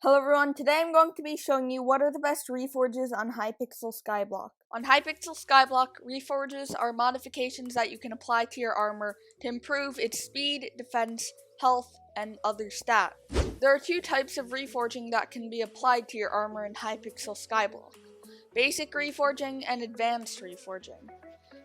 Hello everyone, today I'm going to be showing you what are the best reforges on Hypixel Skyblock. On Hypixel Skyblock, reforges are modifications that you can apply to your armor to improve its speed, defense, health, and other stats. There are two types of reforging that can be applied to your armor in Hypixel Skyblock: basic reforging and advanced reforging.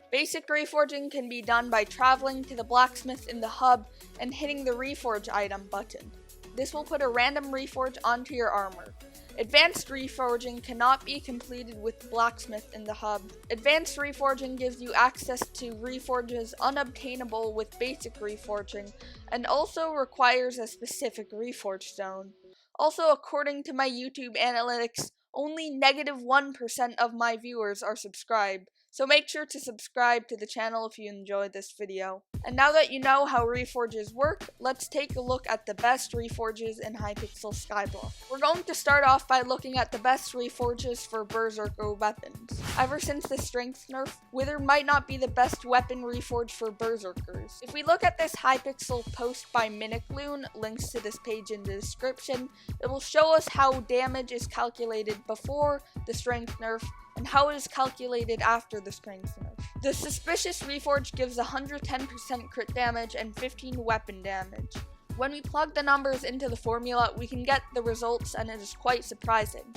Basic reforging can be done by traveling to the blacksmith in the hub and hitting the reforge item button. This will put a random reforge onto your armor. Advanced reforging cannot be completed with the blacksmith in the hub. Advanced reforging gives you access to reforges unobtainable with basic reforging, and also requires a specific reforge zone. Also, according to my YouTube analytics, only -1% of my viewers are subscribed, so make sure to subscribe to the channel if you enjoyed this video. And now that you know how reforges work, let's take a look at the best reforges in Hypixel Skyblock. We're going to start off by looking at the best reforges for Berserker Weapons. Ever since the Strength nerf, Wither might not be the best weapon reforge for Berserkers. If we look at this Hypixel post by Minikloon, links to this page in the description, it will show us how damage is calculated before the Strength nerf and how it is calculated after the Strength nerf. The Suspicious Reforge gives 110% crit damage and 15 weapon damage. When we plug the numbers into the formula, we can get the results, and it is quite surprising.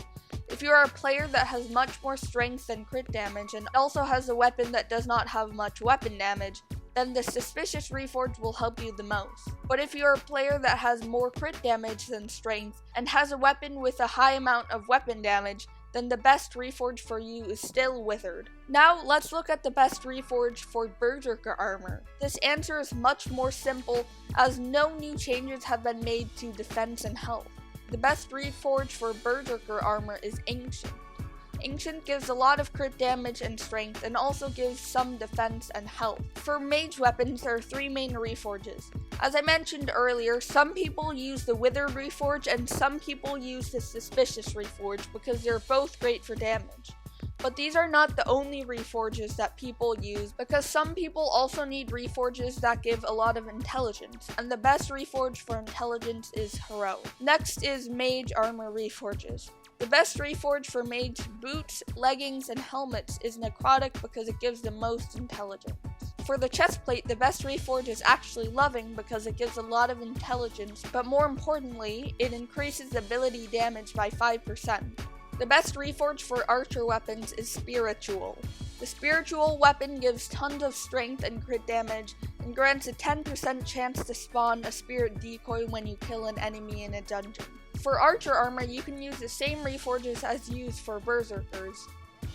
If you are a player that has much more strength than crit damage and also has a weapon that does not have much weapon damage, then the Suspicious Reforge will help you the most. But if you are a player that has more crit damage than strength and has a weapon with a high amount of weapon damage, then the best reforge for you is still Withered. Now let's look at the best reforge for Berserker armor. This answer is much more simple, as no new changes have been made to defense and health. The best reforge for Berserker armor is Ancient. Ancient gives a lot of crit damage and strength, and also gives some defense and health. For Mage Weapons, there are three main reforges. As I mentioned earlier, some people use the Withered reforge and some people use the Suspicious reforge because they're both great for damage. But these are not the only reforges that people use, because some people also need reforges that give a lot of intelligence, and the best reforge for intelligence is Heroic. Next is Mage Armor reforges. The best reforge for mage boots, leggings, and helmets is Necrotic because it gives the most intelligence. For the chestplate, the best reforge is actually Loving because it gives a lot of intelligence, but more importantly, it increases ability damage by 5%. The best reforge for archer weapons is Spiritual. The Spiritual weapon gives tons of strength and crit damage, and grants a 10% chance to spawn a spirit decoy when you kill an enemy in a dungeon. For archer armor, you can use the same reforges as used for berserkers.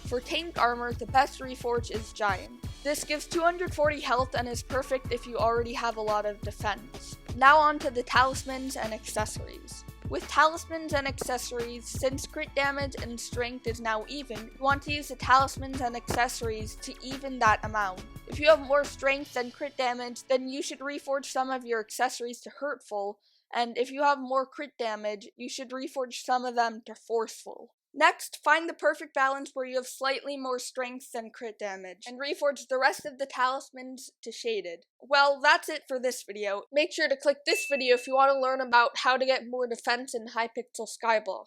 For tank armor, the best reforge is Giant. This gives 240 health and is perfect if you already have a lot of defense. Now on to the talismans and accessories. With talismans and accessories, since crit damage and strength is now even, you want to use the talismans and accessories to even that amount. If you have more strength than crit damage, then you should reforge some of your accessories to Hurtful, and if you have more crit damage, you should reforge some of them to Forceful. Next, find the perfect balance where you have slightly more strength than crit damage, and reforge the rest of the talismans to Shaded. Well, that's it for this video. Make sure to click this video if you want to learn about how to get more defense in Hypixel Skyblock.